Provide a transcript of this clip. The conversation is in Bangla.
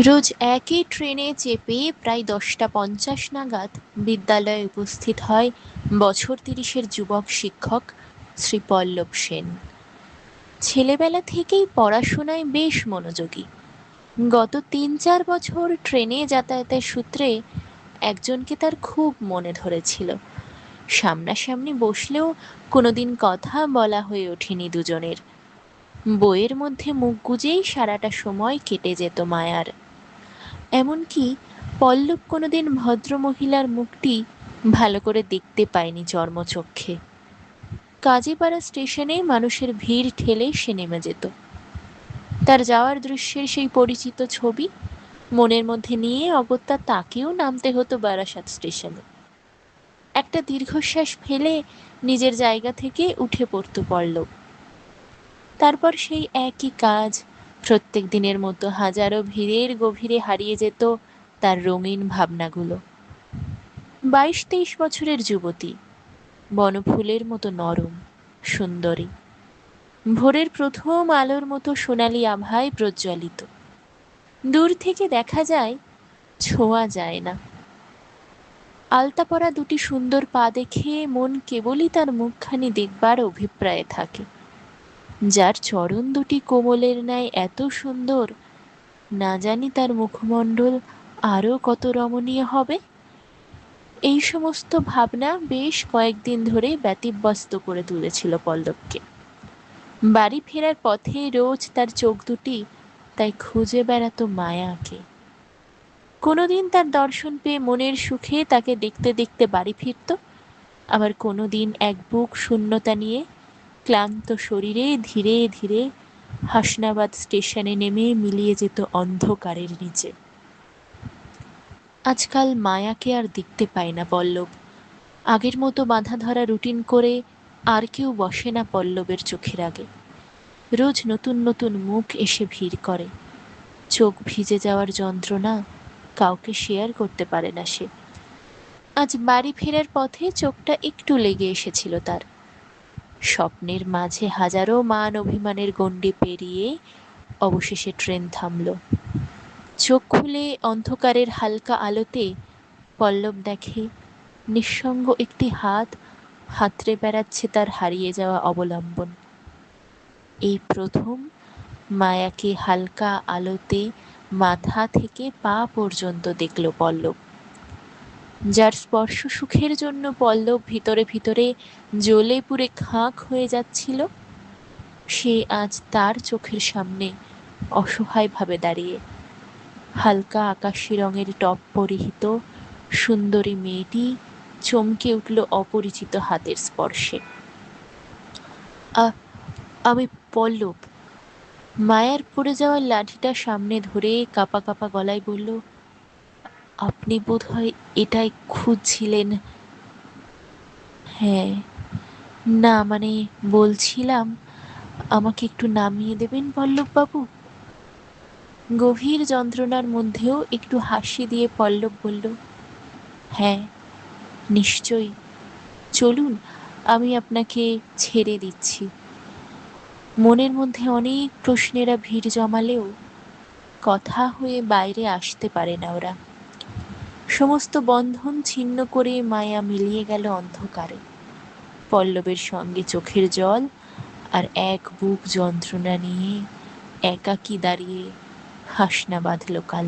রোজ একই ট্রেনে চেপে প্রায় 10টা 50 নাগাদ বিদ্যালয়ে উপস্থিত হয় বছর 30-এর যুবক শিক্ষক শ্রী পল্লব সেন। ছেলেবেলা থেকেই পড়াশোনায় বেশ মনোযোগী। গত 3-4 বছর ট্রেনে যাতায়াতের সূত্রে একজনকে তার খুব মনে ধরেছিল। সামনাসামনি বসলেও কোনোদিন কথা বলা হয়ে ওঠেনি দুজনের। বইয়ের মধ্যে মুখ গুজেই সারাটা সময় কেটে যেত মায়ার। এমনকি পল্লব কোনোদিন ভদ্রমহিলার মুখটি ভালো করে দেখতে পায়নি চর্মচক্ষে। কাজীপাড়া স্টেশনে মানুষের ভিড় ঠেলে সে নেমে যেত। তার যাওয়ার দৃশ্যের সেই পরিচিত ছবি মনের মধ্যে নিয়ে অগত্যা তাকেও নামতে হতো বারাসাত স্টেশনে। একটা দীর্ঘশ্বাস ফেলে নিজের জায়গা থেকে উঠে পড়ত পল্লব। তারপর সেই একই কাজ, প্রত্যেক দিনের মতো হাজারো ভিড়ের গভীরে হারিয়ে যেত তার রঙিন ভাবনাগুলো। 22-23 বছরের যুবতী, বনফুলের মতো নরম, সুন্দরী, ভোরের প্রথম আলোর মতো সোনালি আভায় প্রজ্বলিত। দূর থেকে দেখা যায়, ছোঁয়া যায় না। আলতা পরা দুটি সুন্দর পা দেখে মন কেবলই তার মুখখানি দেখবার অভিপ্রায়ে থাকে। যার চরণ দুটি কোমলের ন্যায় এত সুন্দর, না জানি তার মুখমণ্ডল আরও কত রমণীয় হবে। এই সমস্ত ভাবনা বেশ কয়েকদিন ধরে ব্যতিব্যস্ত করে তুলেছিল পল্লবকে। বাড়ি ফেরার পথে রোজ তার চোখ দুটি তাই খুঁজে বেড়াতো মায়াকে। কোনোদিন তার দর্শন পেয়ে মনের সুখে তাকে দেখতে দেখতে বাড়ি ফিরত, আবার কোনোদিন এক বুক শূন্যতা নিয়ে ক্লান্ত শরীরে ধীরে ধীরে হাসনাবাদ স্টেশনে নেমে মিলিয়ে যেত অন্ধকারের নিচে। আজকাল মায়াকে আর দেখতে পায় না পল্লব। আগের মতো বাঁধা ধরা রুটিন করে আর কেউ বসে না পল্লবের চোখের আগে। রোজ নতুন নতুন মুখ এসে ভিড় করে। চোখ ভিজে যাওয়ার যন্ত্রণা কাউকে শেয়ার করতে পারে না সে। আজ বাড়ি ফেরার পথে চোখটা একটু লেগে এসেছিল তার। স্বপ্নের মাঝে হাজারো মান অভিমানের গণ্ডি পেরিয়ে অবশেষে ট্রেন থামল। চোখ খুলে অন্ধকারের হালকা আলোতে পল্লব দেখে নিঃসঙ্গ একটি হাত হাতড়ে বেড়াচ্ছে তার হারিয়ে যাওয়া অবলম্বন। এই প্রথম মায়াকে হালকা আলোতে মাথা থেকে পা পর্যন্ত দেখল পল্লব। যার স্পর্শ সুখের জন্য পল্লব ভিতরে ভিতরে জ্বলে পুড়ে খাঁক হয়ে যাচ্ছিল, সে আজ তার চোখের সামনে অসহায়ভাবে দাঁড়িয়ে। হালকা আকাশি রঙের টপ পরিহিত সুন্দরী মেয়েটি চমকে উঠল অপরিচিত হাতের স্পর্শে। আমি পল্লব। মায়ার পড়ে যাওয়ার লাঠিটা সামনে ধরে কাঁপা কাঁপা গলায় বলল, আপনি বোধহয় এটাই খুঁজছিলেন। হ্যাঁ। না মানে, বলছিলাম আমাকে একটু নামিয়ে দেবেন পল্লববাবু। গভীর যন্ত্রণার মধ্যেও একটু হাসি দিয়ে পল্লব বলল, হ্যাঁ নিশ্চয়ই, চলুন আমি আপনাকে ছেড়ে দিচ্ছি। মনের মধ্যে অনেক প্রশ্নেরা ভিড় জমালেও কথা হয়ে বাইরে আসতে পারে না ওরা। সমস্ত বন্ধন ছিন্ন করে মায়া মিলিয়ে গেল অন্ধকারে। পল্লবের সঙ্গে চোখের জল আর এক বুক যন্ত্রণা নিয়ে একাকী দাঁড়িয়ে হাসনা বাঁধল কাল।